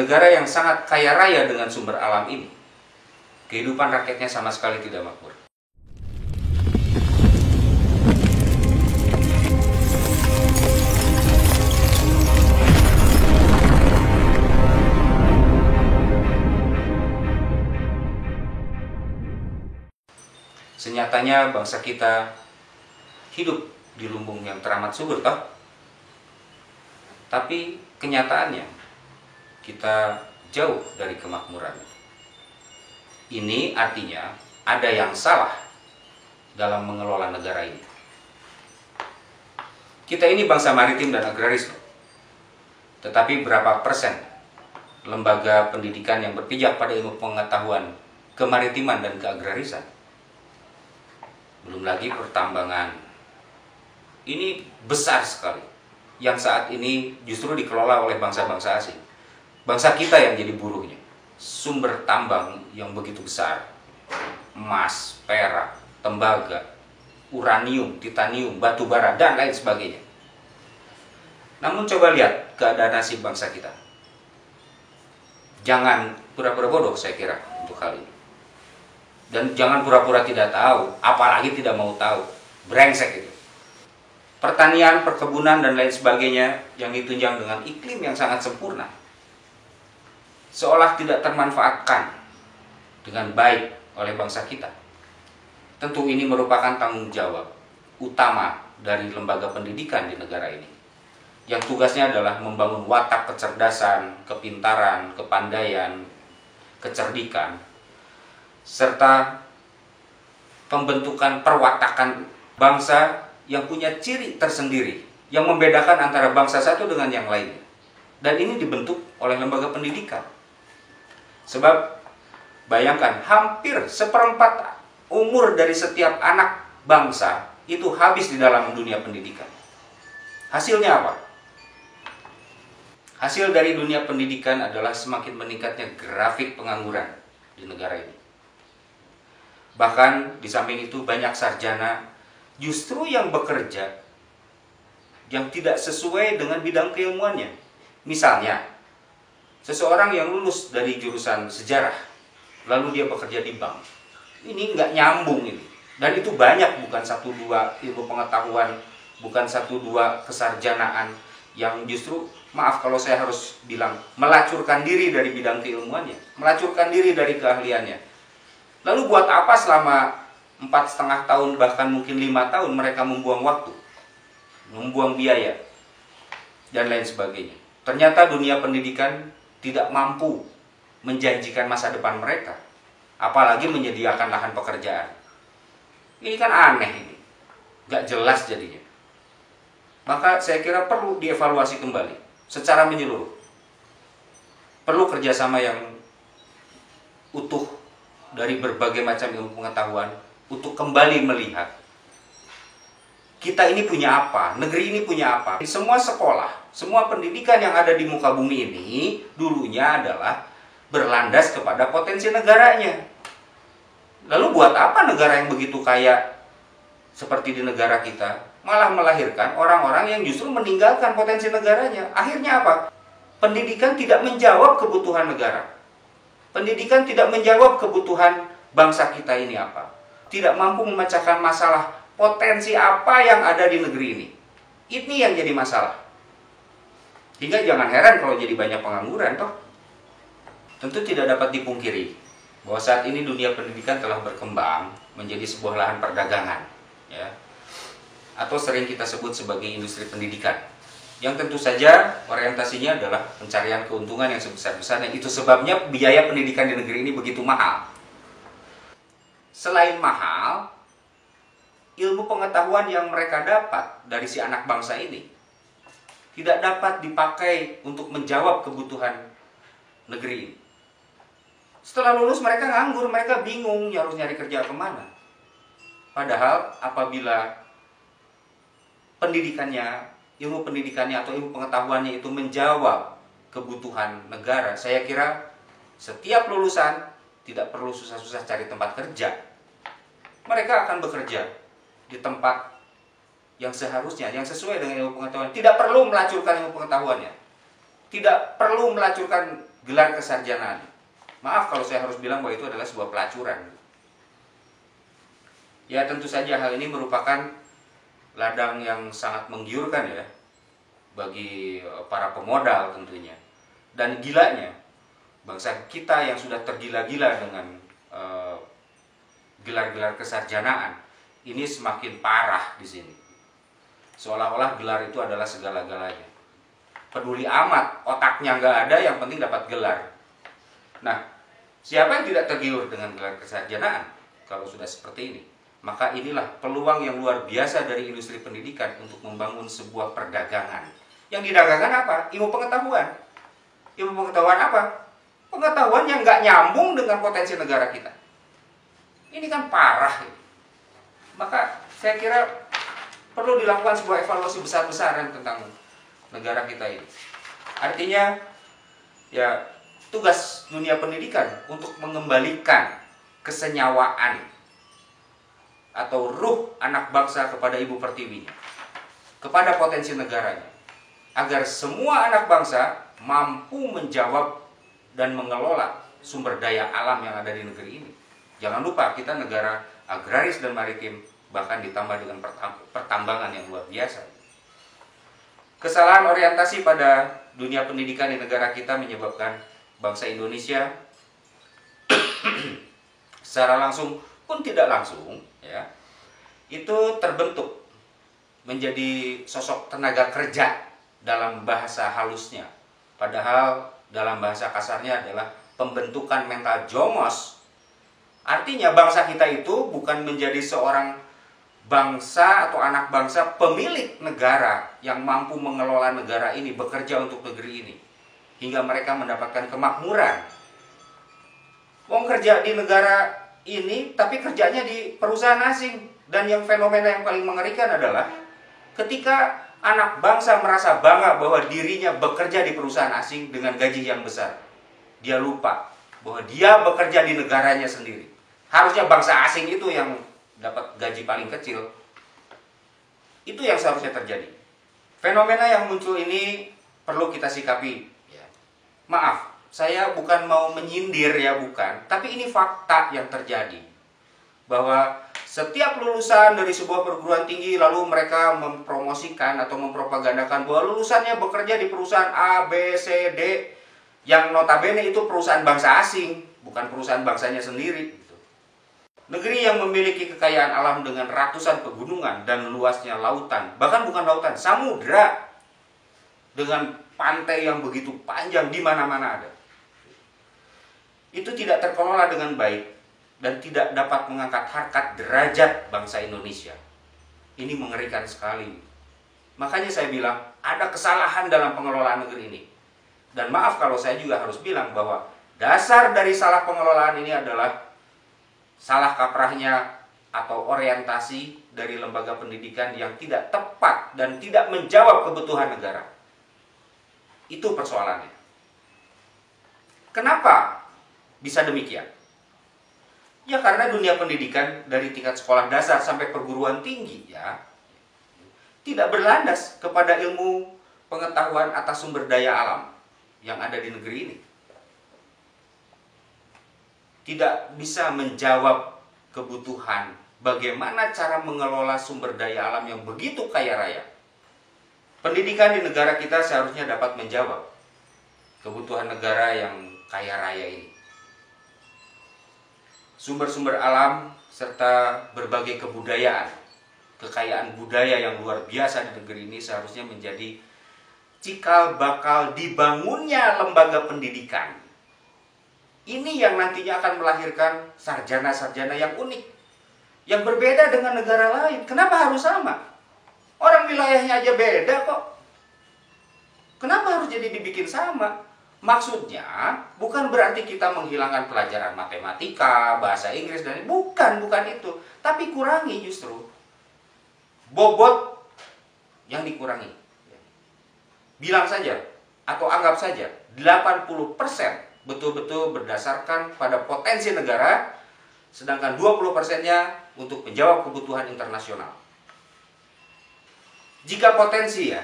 negara yang sangat kaya raya dengan sumber alam ini, kehidupan rakyatnya sama sekali tidak makmur. Senyatanya bangsa kita hidup di lumbung yang teramat subur, toh. Tapi kenyataannya kita jauh dari kemakmuran. Ini artinya ada yang salah dalam mengelola negara ini. Kita ini bangsa maritim dan agraris, tetapi berapa persen lembaga pendidikan yang berpijak pada ilmu pengetahuan kemaritiman dan keagrarisan? Belum lagi pertambangan. Ini besar sekali, yang saat ini justru dikelola oleh bangsa-bangsa asing. Bangsa kita yang jadi buruhnya. Sumber tambang yang begitu besar, emas, perak, tembaga, uranium, titanium, batu bara, dan lain sebagainya. Namun coba lihat keadaan nasib bangsa kita. Jangan pura-pura bodoh, saya kira, untuk hal ini. Dan jangan pura-pura tidak tahu, apalagi tidak mau tahu. Brengsek itu. Pertanian, perkebunan, dan lain sebagainya yang ditunjang dengan iklim yang sangat sempurna, seolah tidak termanfaatkan dengan baik oleh bangsa kita. Tentu ini merupakan tanggung jawab utama dari lembaga pendidikan di negara ini, yang tugasnya adalah membangun watak kecerdasan, kepintaran, kepandaian, kecerdikan, serta pembentukan perwatakan bangsa yang punya ciri tersendiri yang membedakan antara bangsa satu dengan yang lainnya. Dan ini dibentuk oleh lembaga pendidikan. Sebab bayangkan, hampir seperempat umur dari setiap anak bangsa itu habis di dalam dunia pendidikan. Hasilnya apa? Hasil dari dunia pendidikan adalah semakin meningkatnya grafik pengangguran di negara ini. Bahkan di samping itu banyak sarjana justru yang bekerja yang tidak sesuai dengan bidang keilmuannya. Misalnya, seseorang yang lulus dari jurusan sejarah, lalu dia bekerja di bank. Ini nggak nyambung ini. Dan itu banyak, bukan satu dua ilmu pengetahuan, bukan satu dua kesarjanaan yang justru, maaf kalau saya harus bilang, melacurkan diri dari bidang keilmuannya, melacurkan diri dari keahliannya. Lalu buat apa selama 4,5 tahun, bahkan mungkin 5 tahun mereka membuang waktu, membuang biaya, dan lain sebagainya. Ternyata dunia pendidikan tidak mampu menjanjikan masa depan mereka, apalagi menyediakan lahan pekerjaan. Ini kan aneh ini, gak jelas jadinya. Maka saya kira perlu dievaluasi kembali secara menyeluruh. Perlu kerjasama yang utuh dari berbagai macam ilmu pengetahuan untuk kembali melihat kita ini punya apa, negeri ini punya apa. Semua sekolah, semua pendidikan yang ada di muka bumi ini dulunya adalah berlandas kepada potensi negaranya. Lalu buat apa negara yang begitu kaya seperti di negara kita malah melahirkan orang-orang yang justru meninggalkan potensi negaranya? Akhirnya apa? Pendidikan tidak menjawab kebutuhan negara. Pendidikan tidak menjawab kebutuhan bangsa kita ini apa. Tidak mampu memecahkan masalah potensi apa yang ada di negeri ini. Ini yang jadi masalah. Hingga jangan heran kalau jadi banyak pengangguran, toh. Tentu tidak dapat dipungkiri bahwa saat ini dunia pendidikan telah berkembang menjadi sebuah lahan perdagangan, ya, atau sering kita sebut sebagai industri pendidikan, yang tentu saja orientasinya adalah pencarian keuntungan yang sebesar-besarnya. Itu sebabnya biaya pendidikan di negeri ini begitu mahal. Selain mahal, ilmu pengetahuan yang mereka dapat dari si anak bangsa ini tidak dapat dipakai untuk menjawab kebutuhan negeri ini. Setelah lulus mereka nganggur, mereka bingung harus nyari kerja kemana. Padahal apabila pendidikannya, ilmu pendidikannya atau ilmu pengetahuannya itu menjawab kebutuhan negara, saya kira setiap lulusan tidak perlu susah-susah cari tempat kerja. Mereka akan bekerja di tempat yang seharusnya, yang sesuai dengan ilmu pengetahuan. Tidak perlu melacurkan ilmu pengetahuannya, tidak perlu melacurkan gelar kesarjanaan. Maaf kalau saya harus bilang bahwa itu adalah sebuah pelacuran. Ya tentu saja hal ini merupakan ladang yang sangat menggiurkan ya bagi para pemodal tentunya. Dan gilanya, bangsa kita yang sudah tergila-gila dengan gelar-gelar kesarjanaan ini semakin parah di sini. Seolah-olah gelar itu adalah segala-galanya. Peduli amat, otaknya nggak ada, yang penting dapat gelar. Nah, siapa yang tidak tergiur dengan gelar kesarjanaan kalau sudah seperti ini? Maka inilah peluang yang luar biasa dari industri pendidikan untuk membangun sebuah perdagangan. Yang didagangkan apa? Ilmu pengetahuan. Ilmu pengetahuan apa? Pengetahuan yang nggak nyambung dengan potensi negara kita. Ini kan parah. Maka saya kira perlu dilakukan sebuah evaluasi besar-besaran tentang negara kita ini. Artinya, ya tugas dunia pendidikan untuk mengembalikan kesenyawaan atau ruh anak bangsa kepada ibu pertiwinya, kepada potensi negaranya, agar semua anak bangsa mampu menjawab dan mengelola sumber daya alam yang ada di negeri ini. Jangan lupa kita negara agraris dan maritim, bahkan ditambah dengan pertambangan yang luar biasa. Kesalahan orientasi pada dunia pendidikan di negara kita menyebabkan bangsa Indonesia secara langsung pun tidak langsung ya, itu terbentuk menjadi sosok tenaga kerja dalam bahasa halusnya. Padahal dalam bahasa kasarnya adalah pembentukan mental jongos. Artinya bangsa kita itu bukan menjadi seorang bangsa atau anak bangsa pemilik negara yang mampu mengelola negara ini, bekerja untuk negeri ini hingga mereka mendapatkan kemakmuran. Wong kerja di negara ini tapi kerjanya di perusahaan asing. Dan yang fenomena yang paling mengerikan adalah ketika anak bangsa merasa bangga bahwa dirinya bekerja di perusahaan asing dengan gaji yang besar, dia lupa bahwa dia bekerja di negaranya sendiri. Harusnya bangsa asing itu yang dapat gaji paling kecil. Itu yang seharusnya terjadi. Fenomena yang muncul ini perlu kita sikapi. Maaf, saya bukan mau menyindir ya, bukan. Tapi ini fakta yang terjadi. Bahwa setiap lulusan dari sebuah perguruan tinggi lalu mereka mempromosikan atau mempropagandakan bahwa lulusannya bekerja di perusahaan A, B, C, D, yang notabene itu perusahaan bangsa asing, bukan perusahaan bangsanya sendiri. Negeri yang memiliki kekayaan alam dengan ratusan pegunungan dan luasnya lautan, bahkan bukan lautan, samudra, dengan pantai yang begitu panjang di mana-mana ada. Itu tidak terkelola dengan baik dan tidak dapat mengangkat harkat derajat bangsa Indonesia. Ini mengerikan sekali. Makanya saya bilang ada kesalahan dalam pengelolaan negeri ini. Dan maaf kalau saya juga harus bilang bahwa dasar dari salah pengelolaan ini adalah salah kaprahnya atau orientasi dari lembaga pendidikan yang tidak tepat dan tidak menjawab kebutuhan negara. Itu persoalannya. Kenapa bisa demikian? Ya karena dunia pendidikan dari tingkat sekolah dasar sampai perguruan tinggi ya tidak berlandas kepada ilmu pengetahuan atas sumber daya alam yang ada di negeri ini. Tidak bisa menjawab kebutuhan bagaimana cara mengelola sumber daya alam yang begitu kaya raya. Pendidikan di negara kita seharusnya dapat menjawab kebutuhan negara yang kaya raya ini. Sumber-sumber alam serta berbagai kebudayaan, kekayaan budaya yang luar biasa di negeri ini seharusnya menjadi cikal bakal dibangunnya lembaga pendidikan. Ini yang nantinya akan melahirkan sarjana-sarjana yang unik, yang berbeda dengan negara lain. Kenapa harus sama? Orang wilayahnya aja beda kok. Kenapa harus jadi dibikin sama? Maksudnya bukan berarti kita menghilangkan pelajaran matematika, bahasa Inggris, dan bukan itu. Tapi kurangi justru bobot yang dikurangi. Bilang saja atau anggap saja 80% betul-betul berdasarkan pada potensi negara, sedangkan 20%-nya untuk menjawab kebutuhan internasional. Jika potensi ya,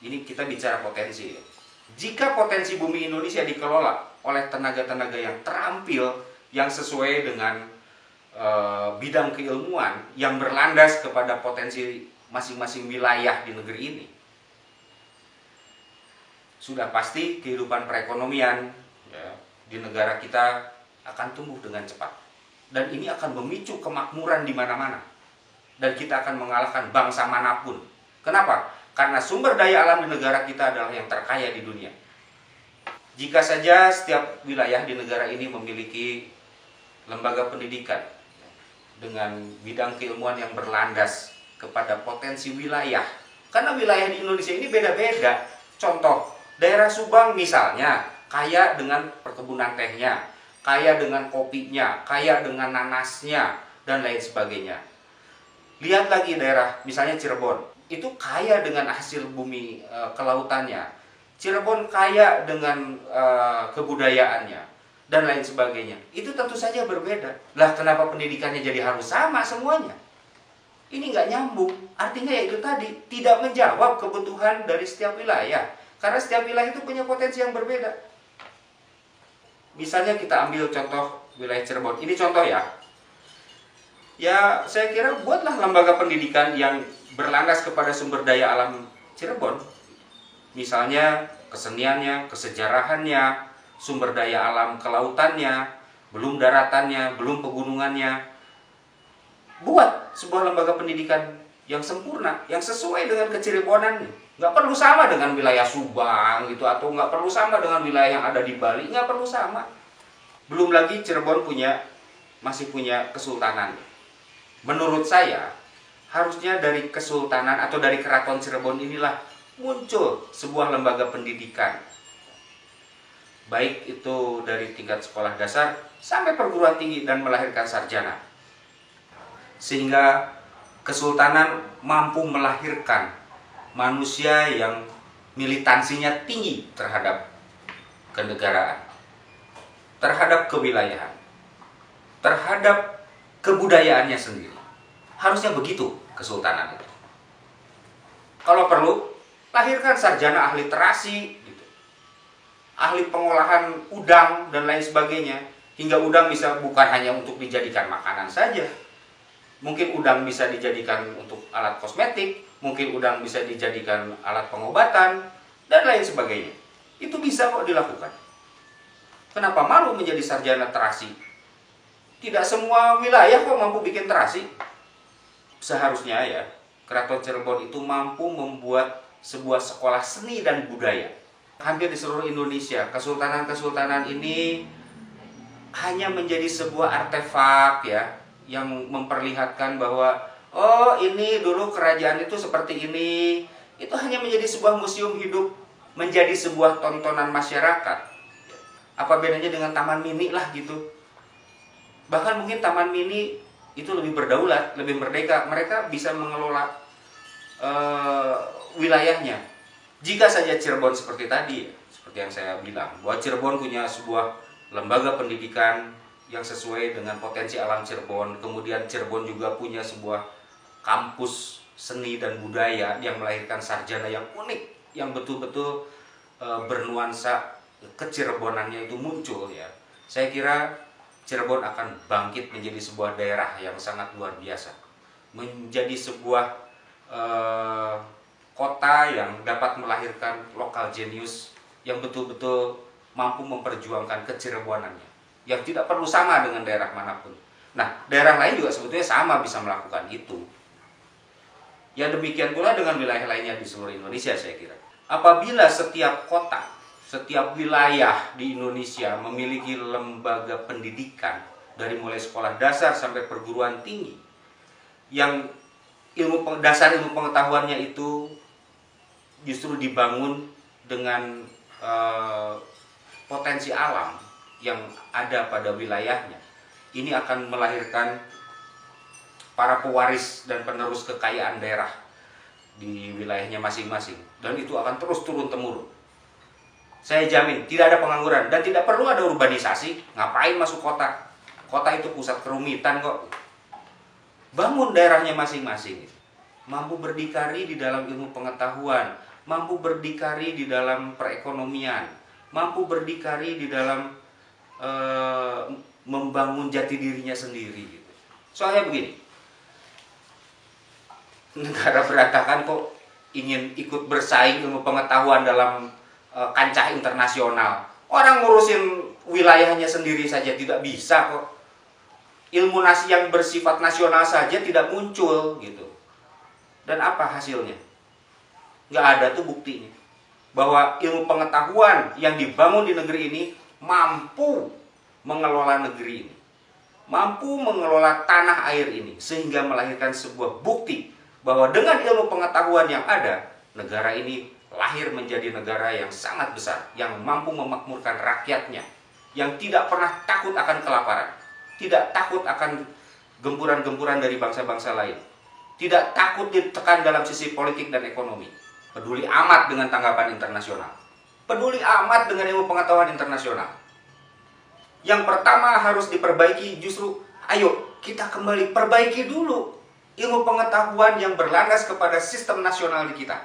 ini kita bicara potensi ya. Jika potensi bumi Indonesia dikelola oleh tenaga-tenaga yang terampil, yang sesuai dengan bidang keilmuan, yang berlandas kepada potensi masing-masing wilayah di negeri ini, sudah pasti kehidupan perekonomian ya, di negara kita akan tumbuh dengan cepat. Dan ini akan memicu kemakmuran di mana-mana. Dan kita akan mengalahkan bangsa manapun. Kenapa? Karena sumber daya alam di negara kita adalah yang terkaya di dunia. Jika saja setiap wilayah di negara ini memiliki lembaga pendidikan dengan bidang keilmuan yang berlandas kepada potensi wilayah. Karena wilayah di Indonesia ini beda-beda. Contoh, daerah Subang misalnya kaya dengan perkebunan tehnya, kaya dengan kopinya, kaya dengan nanasnya, dan lain sebagainya. Lihat lagi daerah misalnya Cirebon, itu kaya dengan hasil bumi kelautannya. Cirebon kaya dengan kebudayaannya, dan lain sebagainya. Itu tentu saja berbeda. Lah kenapa pendidikannya jadi harus sama semuanya? Ini nggak nyambung. Artinya ya itu tadi, tidak menjawab kebutuhan dari setiap wilayah. Karena setiap wilayah itu punya potensi yang berbeda. Misalnya kita ambil contoh wilayah Cirebon. Ini contoh ya. Ya saya kira buatlah lembaga pendidikan yang berlandas kepada sumber daya alam Cirebon. Misalnya keseniannya, kesejarahannya, sumber daya alam kelautannya, belum daratannya, belum pegunungannya. Buat sebuah lembaga pendidikan yang sempurna, yang sesuai dengan kecirebonan. Nggak perlu sama dengan wilayah Subang gitu, atau nggak perlu sama dengan wilayah yang ada di Bali, nggak perlu sama. Belum lagi Cirebon masih punya kesultanan. Menurut saya, harusnya dari kesultanan atau dari keraton Cirebon inilah muncul sebuah lembaga pendidikan. Baik itu dari tingkat sekolah dasar sampai perguruan tinggi dan melahirkan sarjana. Sehingga kesultanan mampu melahirkan manusia yang militansinya tinggi terhadap kenegaraan, terhadap kewilayahan, terhadap kebudayaannya sendiri. Harusnya begitu kesultanan itu. Kalau perlu, lahirkan sarjana ahli terasi, gitu, ahli pengolahan udang dan lain sebagainya, hingga udang bisa bukan hanya untuk dijadikan makanan saja. Mungkin udang bisa dijadikan untuk alat kosmetik, mungkin udang bisa dijadikan alat pengobatan, dan lain sebagainya. Itu bisa kok dilakukan. Kenapa malu menjadi sarjana terasi? Tidak semua wilayah kok mampu bikin terasi. Seharusnya ya, Keraton Cirebon itu mampu membuat sebuah sekolah seni dan budaya. Hampir di seluruh Indonesia, kesultanan-kesultanan ini hanya menjadi sebuah artefak ya, yang memperlihatkan bahwa oh ini dulu kerajaan itu seperti ini. Itu hanya menjadi sebuah museum hidup, menjadi sebuah tontonan masyarakat. Apa bedanya dengan taman mini lah gitu. Bahkan mungkin taman mini itu lebih berdaulat, lebih merdeka. Mereka bisa mengelola wilayahnya. Jika saja Cirebon seperti tadi, seperti yang saya bilang, bahwa Cirebon punya sebuah lembaga pendidikan yang sesuai dengan potensi alam Cirebon. Kemudian Cirebon juga punya sebuah kampus seni dan budaya yang melahirkan sarjana yang unik, yang betul-betul bernuansa kecirebonannya itu muncul ya. Saya kira Cirebon akan bangkit menjadi sebuah daerah yang sangat luar biasa, menjadi sebuah kota yang dapat melahirkan lokal jenius yang betul-betul mampu memperjuangkan kecirebonannya, yang tidak perlu sama dengan daerah manapun. Nah, daerah lain juga sebetulnya sama bisa melakukan itu. Ya demikian pula dengan wilayah lainnya di seluruh Indonesia saya kira. Apabila setiap kota, setiap wilayah di Indonesia memiliki lembaga pendidikan dari mulai sekolah dasar sampai perguruan tinggi, yang dasar ilmu pengetahuannya itu justru dibangun dengan potensi alam yang ada pada wilayahnya, ini akan melahirkan para pewaris dan penerus kekayaan daerah di wilayahnya masing-masing, dan itu akan terus turun-temurun. Saya jamin tidak ada pengangguran dan tidak perlu ada urbanisasi. Ngapain masuk kota? Kota itu pusat kerumitan kok. Bangun daerahnya masing-masing, mampu berdikari di dalam ilmu pengetahuan, mampu berdikari di dalam perekonomian, mampu berdikari di dalam membangun jati dirinya sendiri gitu. Soalnya begini, negara berantakan kok ingin ikut bersaing ilmu pengetahuan dalam kancah internasional. Orang ngurusin wilayahnya sendiri saja tidak bisa kok. Ilmu yang bersifat nasional saja tidak muncul gitu. Dan apa hasilnya? Nggak ada tuh buktinya bahwa ilmu pengetahuan yang dibangun di negeri ini mampu mengelola negeri ini, mampu mengelola tanah air ini, sehingga melahirkan sebuah bukti bahwa dengan ilmu pengetahuan yang ada, negara ini lahir menjadi negara yang sangat besar, yang mampu memakmurkan rakyatnya, yang tidak pernah takut akan kelaparan, tidak takut akan gempuran-gempuran dari bangsa-bangsa lain, tidak takut ditekan dalam sisi politik dan ekonomi, peduli amat dengan tanggapan internasional, peduli amat dengan ilmu pengetahuan internasional. Yang pertama harus diperbaiki justru, ayo kita kembali perbaiki dulu ilmu pengetahuan yang berlandas kepada sistem nasional di kita.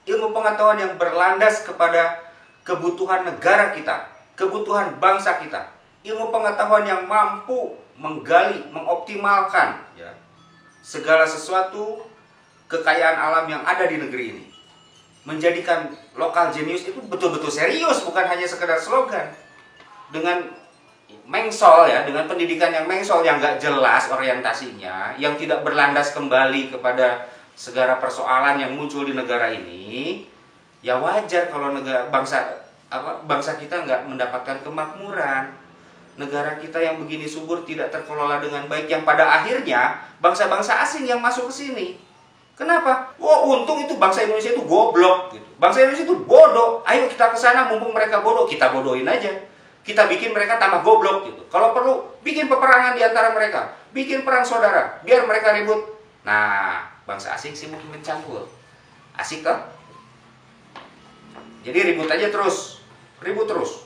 Ilmu pengetahuan yang berlandas kepada kebutuhan negara kita, kebutuhan bangsa kita. Ilmu pengetahuan yang mampu menggali, mengoptimalkan ya, segala sesuatu kekayaan alam yang ada di negeri ini. Menjadikan lokal genius itu betul-betul serius, bukan hanya sekedar slogan. Dengan mengsol ya, dengan pendidikan yang mengsol, yang nggak jelas orientasinya, yang tidak berlandas kembali kepada segala persoalan yang muncul di negara ini, ya wajar kalau bangsa kita nggak mendapatkan kemakmuran. Negara kita yang begini subur tidak terkelola dengan baik, yang pada akhirnya bangsa-bangsa asing yang masuk ke sini. Kenapa? Oh, untung itu bangsa Indonesia itu goblok gitu. Bangsa Indonesia itu bodoh. Ayo kita ke sana, mumpung mereka bodoh, kita bodohin aja. Kita bikin mereka tambah goblok gitu. Kalau perlu, bikin peperangan di antara mereka. Bikin perang saudara, biar mereka ribut. Nah, bangsa asing sibuk mencampur. Asik kan? Jadi ribut aja terus. Ribut terus.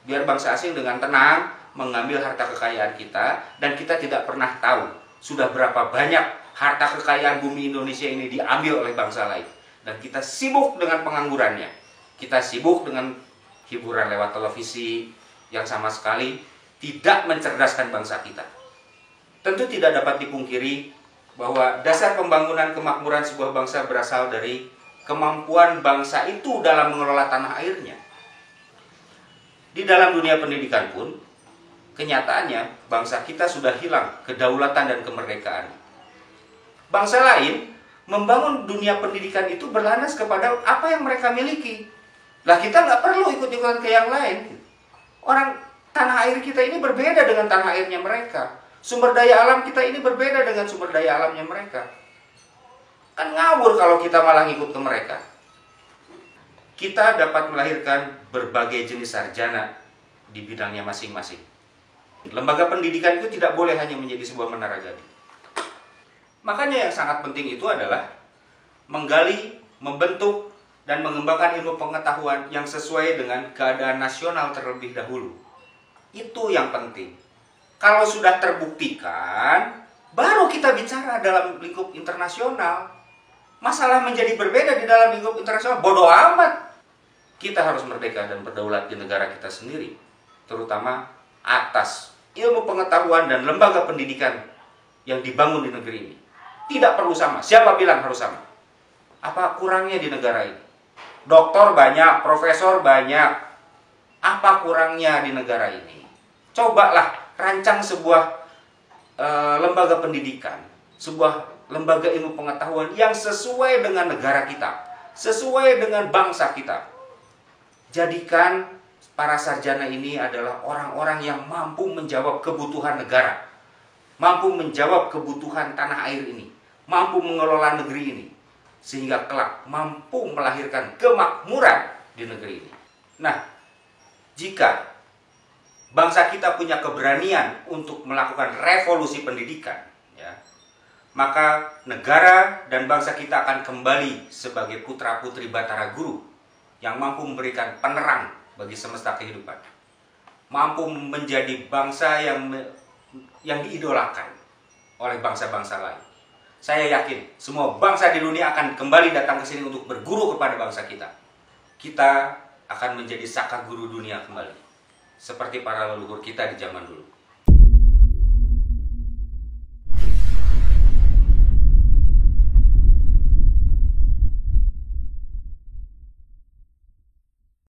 Biar bangsa asing dengan tenang mengambil harta kekayaan kita. Dan kita tidak pernah tahu sudah berapa banyak harta kekayaan bumi Indonesia ini diambil oleh bangsa lain. Dan kita sibuk dengan penganggurannya. Kita sibuk dengan hiburan lewat televisi yang sama sekali tidak mencerdaskan bangsa kita. Tentu tidak dapat dipungkiri bahwa dasar pembangunan kemakmuran sebuah bangsa berasal dari kemampuan bangsa itu dalam mengelola tanah airnya. Di dalam dunia pendidikan pun, kenyataannya bangsa kita sudah hilang kedaulatan dan kemerdekaan. Bangsa lain membangun dunia pendidikan itu berlandas kepada apa yang mereka miliki. Lah kita nggak perlu ikut-ikutan ke yang lain. Orang tanah air kita ini berbeda dengan tanah airnya mereka. Sumber daya alam kita ini berbeda dengan sumber daya alamnya mereka. Kan ngawur kalau kita malah ngikut ke mereka. Kita dapat melahirkan berbagai jenis sarjana di bidangnya masing-masing. Lembaga pendidikan itu tidak boleh hanya menjadi sebuah menara gading. Makanya yang sangat penting itu adalah menggali, membentuk, dan mengembangkan ilmu pengetahuan yang sesuai dengan keadaan nasional terlebih dahulu. Itu yang penting. Kalau sudah terbuktikan, baru kita bicara dalam lingkup internasional. Masalah menjadi berbeda di dalam lingkup internasional, bodoh amat. Kita harus merdeka dan berdaulat di negara kita sendiri, terutama atas ilmu pengetahuan dan lembaga pendidikan yang dibangun di negeri ini. Tidak perlu sama. Siapa bilang harus sama? Apa kurangnya di negara ini? Doktor banyak, profesor banyak. Apa kurangnya di negara ini? Cobalah rancang sebuah lembaga pendidikan, sebuah lembaga ilmu pengetahuan yang sesuai dengan negara kita, sesuai dengan bangsa kita. Jadikan para sarjana ini adalah orang-orang yang mampu menjawab kebutuhan negara, mampu menjawab kebutuhan tanah air ini, mampu mengelola negeri ini, sehingga kelak mampu melahirkan kemakmuran di negeri ini. Nah, jika bangsa kita punya keberanian untuk melakukan revolusi pendidikan, ya, maka negara dan bangsa kita akan kembali sebagai putra-putri Batara Guru yang mampu memberikan penerang bagi semesta kehidupan, mampu menjadi bangsa yang diidolakan oleh bangsa-bangsa lain, Saya yakin semua bangsa di dunia akan kembali datang ke sini untuk berguru kepada bangsa kita. Kita akan menjadi saka guru dunia kembali, seperti para leluhur kita di zaman dulu.